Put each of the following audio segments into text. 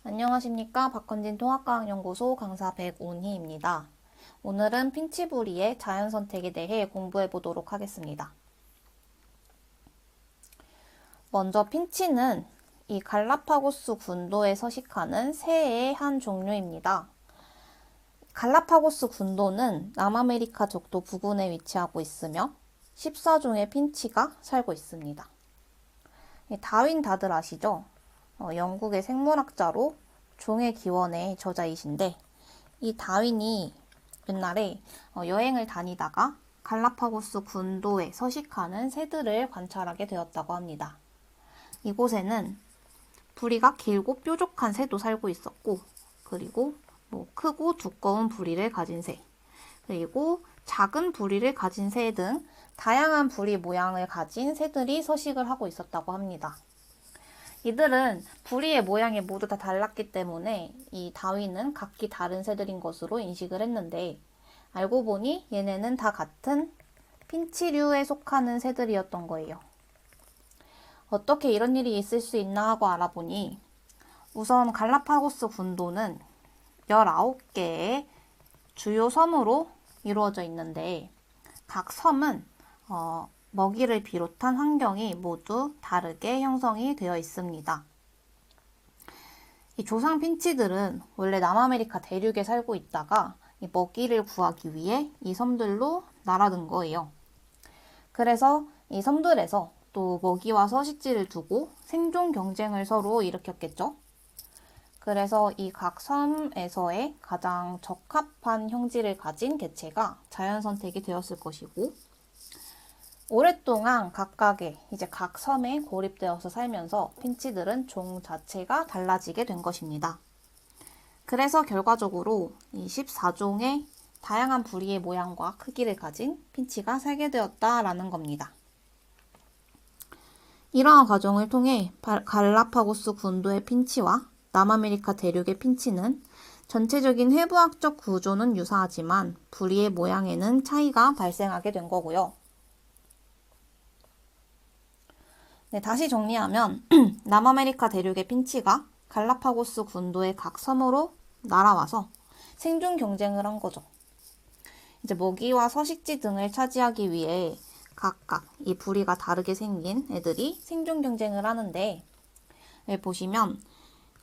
안녕하십니까. 박헌진 통합과학연구소 강사 백운희입니다. 오늘은 핀치부리의 자연선택에 대해 공부해 보도록 하겠습니다. 먼저 핀치는 이 갈라파고스 군도에 서식하는 새의 한 종류입니다. 갈라파고스 군도는 남아메리카 적도 부근에 위치하고 있으며 14종의 핀치가 살고 있습니다. 다윈 다들 아시죠? 영국의 생물학자로 종의 기원의 저자이신데, 이 다윈이 옛날에 여행을 다니다가 갈라파고스 군도에 서식하는 새들을 관찰하게 되었다고 합니다. 이곳에는 부리가 길고 뾰족한 새도 살고 있었고, 그리고 크고 두꺼운 부리를 가진 새, 그리고 작은 부리를 가진 새 등 다양한 부리 모양을 가진 새들이 서식을 하고 있었다고 합니다. 이들은 부리의 모양이 모두 다 달랐기 때문에 이 다윈은 각기 다른 새들인 것으로 인식을 했는데, 알고 보니 얘네는 다 같은 핀치류에 속하는 새들이었던 거예요. 어떻게 이런 일이 있을 수 있나 하고 알아보니, 우선 갈라파고스 군도는 19개의 주요 섬으로 이루어져 있는데, 각 섬은 먹이를 비롯한 환경이 모두 다르게 형성이 되어 있습니다. 이 조상 핀치들은 원래 남아메리카 대륙에 살고 있다가 이 먹이를 구하기 위해 이 섬들로 날아든 거예요. 그래서 이 섬들에서 또 먹이와 서식지를 두고 생존 경쟁을 서로 일으켰겠죠. 그래서 이 각 섬에서의 가장 적합한 형질을 가진 개체가 자연 선택이 되었을 것이고, 오랫동안 각각의 이제 각 섬에 고립되어서 살면서 핀치들은 종 자체가 달라지게 된 것입니다. 그래서 결과적으로 이 14종의 다양한 부리의 모양과 크기를 가진 핀치가 살게 되었다라는 겁니다. 이러한 과정을 통해 갈라파고스 군도의 핀치와 남아메리카 대륙의 핀치는 전체적인 해부학적 구조는 유사하지만 부리의 모양에는 차이가 발생하게 된 거고요. 네, 다시 정리하면 남아메리카 대륙의 핀치가 갈라파고스 군도의 각 섬으로 날아와서 생존 경쟁을 한 거죠. 이제 먹이와 서식지 등을 차지하기 위해 각각 이 부리가 다르게 생긴 애들이 생존 경쟁을 하는데, 보시면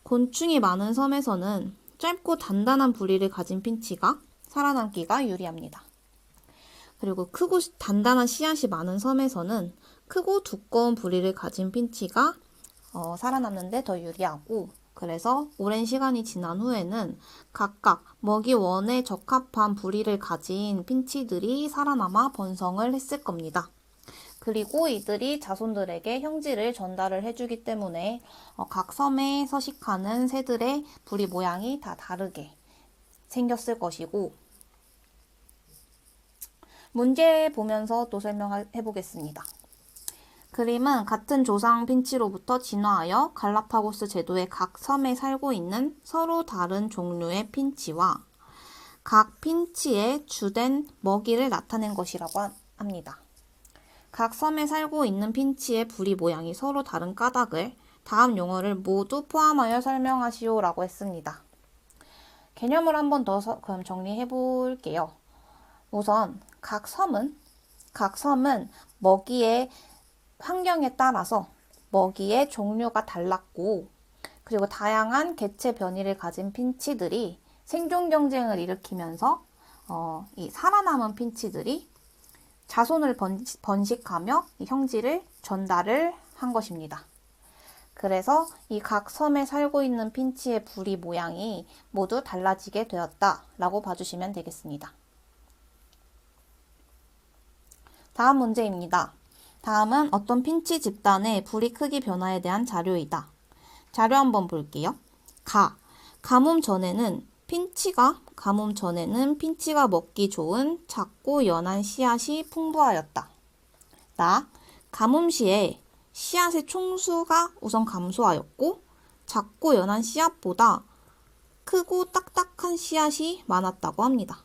곤충이 많은 섬에서는 짧고 단단한 부리를 가진 핀치가 살아남기가 유리합니다. 그리고 크고 단단한 씨앗이 많은 섬에서는 크고 두꺼운 부리를 가진 핀치가 살아남는데 더 유리하고, 그래서 오랜 시간이 지난 후에는 각각 먹이 원에 적합한 부리를 가진 핀치들이 살아남아 번성을 했을 겁니다. 그리고 이들이 자손들에게 형질을 전달을 해주기 때문에 각 섬에 서식하는 새들의 부리 모양이 다 다르게 생겼을 것이고, 문제 보면서 또 설명해 보겠습니다. 그림은 같은 조상 핀치로부터 진화하여 갈라파고스 제도의 각 섬에 살고 있는 서로 다른 종류의 핀치와 각 핀치의 주된 먹이를 나타낸 것이라고 합니다. 각 섬에 살고 있는 핀치의 부리 모양이 서로 다른 까닭을 다음 용어를 모두 포함하여 설명하시오 라고 했습니다. 개념을 한 번 더 그럼 정리해 볼게요. 우선 각 섬은 먹이의 환경에 따라서 먹이의 종류가 달랐고, 그리고 다양한 개체 변이를 가진 핀치들이 생존 경쟁을 일으키면서 이 살아남은 핀치들이 자손을 번식하며 이 형질을 전달을 한 것입니다. 그래서 이 각 섬에 살고 있는 핀치의 부리 모양이 모두 달라지게 되었다라고 봐주시면 되겠습니다. 다음 문제입니다. 다음은 어떤 핀치 집단의 부리 크기 변화에 대한 자료이다. 자료 한번 볼게요. 가뭄 전에는 핀치가 먹기 좋은 작고 연한 씨앗이 풍부하였다. 가뭄 시에 씨앗의 총수가 우선 감소하였고, 작고 연한 씨앗보다 크고 딱딱한 씨앗이 많았다고 합니다.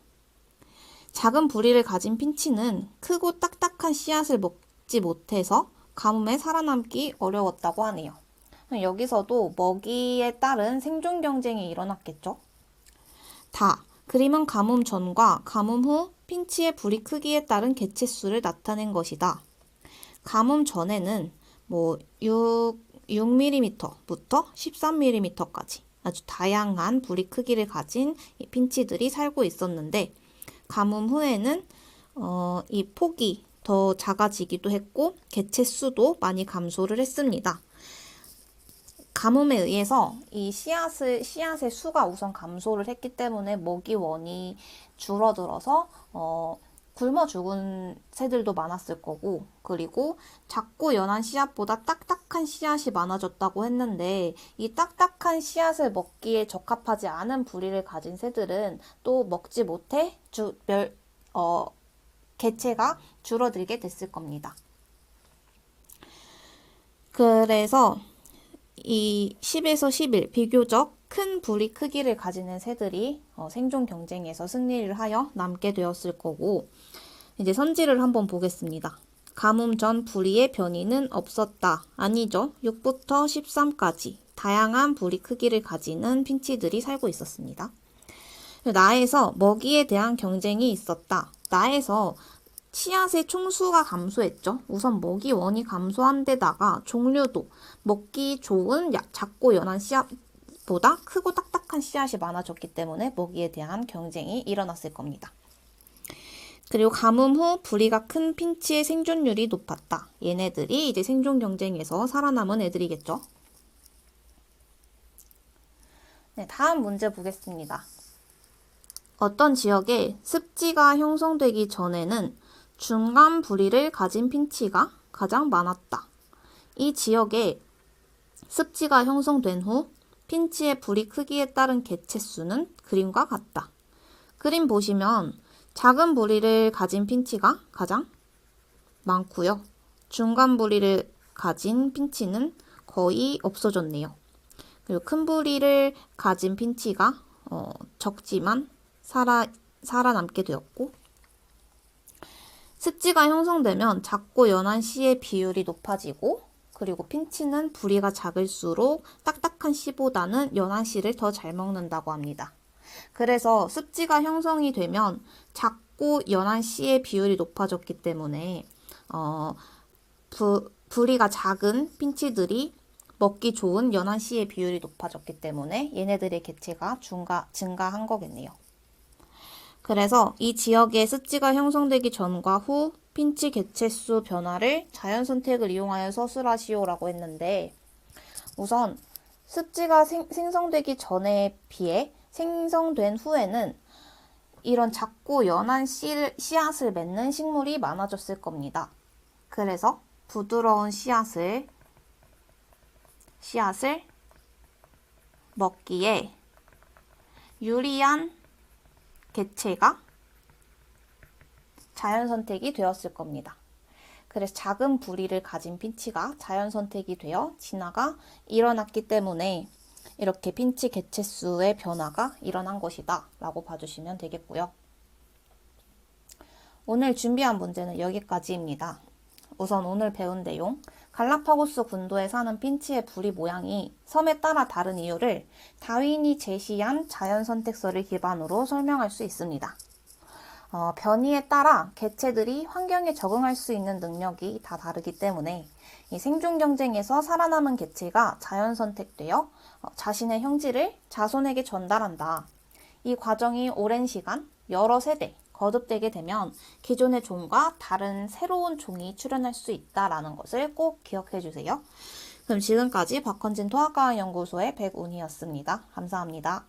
작은 부리를 가진 핀치는 크고 딱딱한 씨앗을 먹지 못해서 가뭄에 살아남기 어려웠다고 하네요. 여기서도 먹이에 따른 생존 경쟁이 일어났겠죠? 그림은 가뭄 전과 가뭄 후 핀치의 부리 크기에 따른 개체수를 나타낸 것이다. 가뭄 전에는 6mm부터 13mm까지 아주 다양한 부리 크기를 가진 핀치들이 살고 있었는데, 가뭄 후에는 이 폭이 더 작아지기도 했고 개체수도 많이 감소를 했습니다. 가뭄에 의해서 이 씨앗의 수가 우선 감소를 했기 때문에 먹이원이 줄어들어서 굶어 죽은 새들도 많았을 거고, 그리고 작고 연한 씨앗보다 딱딱한 씨앗이 많아졌다고 했는데, 이 딱딱한 씨앗을 먹기에 적합하지 않은 부리를 가진 새들은 또 먹지 못해 개체가 줄어들게 됐을 겁니다. 그래서 이 10에서 11 비교적 큰 부리 크기를 가지는 새들이 생존 경쟁에서 승리를 하여 남게 되었을 거고, 이제 선지를 한번 보겠습니다. 가뭄 전 부리의 변이는 없었다. 아니죠. 6부터 13까지 다양한 부리 크기를 가지는 핀치들이 살고 있었습니다. 나에서 먹이에 대한 경쟁이 있었다. 나에서 씨앗의 총수가 감소했죠. 우선 먹이원이 감소한 데다가 종류도 먹기 좋은 작고 연한 씨앗보다 크고 딱딱한 씨앗이 많아졌기 때문에 먹이에 대한 경쟁이 일어났을 겁니다. 그리고 가뭄 후 부리가 큰 핀치의 생존율이 높았다. 얘네들이 이제 생존 경쟁에서 살아남은 애들이겠죠. 네, 다음 문제 보겠습니다. 어떤 지역에 습지가 형성되기 전에는 중간 부리를 가진 핀치가 가장 많았다. 이 지역에 습지가 형성된 후 핀치의 부리 크기에 따른 개체수는 그림과 같다. 그림 보시면 작은 부리를 가진 핀치가 가장 많고요. 중간 부리를 가진 핀치는 거의 없어졌네요. 그리고 큰 부리를 가진 핀치가 적지만 살아남게 되었고, 습지가 형성되면 작고 연한 씨의 비율이 높아지고, 그리고 핀치는 부리가 작을수록 딱딱한 씨보다는 연한 씨를 더 잘 먹는다고 합니다. 그래서 습지가 형성이 되면 작고 연한 씨의 비율이 높아졌기 때문에 부리가 작은 핀치들이 먹기 좋은 연한 씨의 비율이 높아졌기 때문에 얘네들의 개체가 증가한 거겠네요. 그래서 이 지역에 습지가 형성되기 전과 후 핀치 개체수 변화를 자연 선택을 이용하여 서술하시오라고 했는데, 우선 습지가 생성되기 전에 비해 생성된 후에는 이런 작고 연한 씨앗을 맺는 식물이 많아졌을 겁니다. 그래서 부드러운 씨앗을 먹기에 유리한 개체가 자연 선택이 되었을 겁니다. 그래서 작은 부리를 가진 핀치가 자연 선택이 되어 진화가 일어났기 때문에 이렇게 핀치 개체수의 변화가 일어난 것이다 라고 봐주시면 되겠고요. 오늘 준비한 문제는 여기까지입니다. 우선 오늘 배운 내용, 갈라파고스 군도에 사는 핀치의 부리 모양이 섬에 따라 다른 이유를 다윈이 제시한 자연 선택설을 기반으로 설명할 수 있습니다. 변이에 따라 개체들이 환경에 적응할 수 있는 능력이 다 다르기 때문에 이 생존 경쟁에서 살아남은 개체가 자연 선택되어 자신의 형질을 자손에게 전달한다. 이 과정이 오랜 시간, 여러 세대 거듭되게 되면 기존의 종과 다른 새로운 종이 출현할 수 있다는 것을 꼭 기억해 주세요. 그럼 지금까지 박헌진 토학과학연구소의 백운희였습니다. 감사합니다.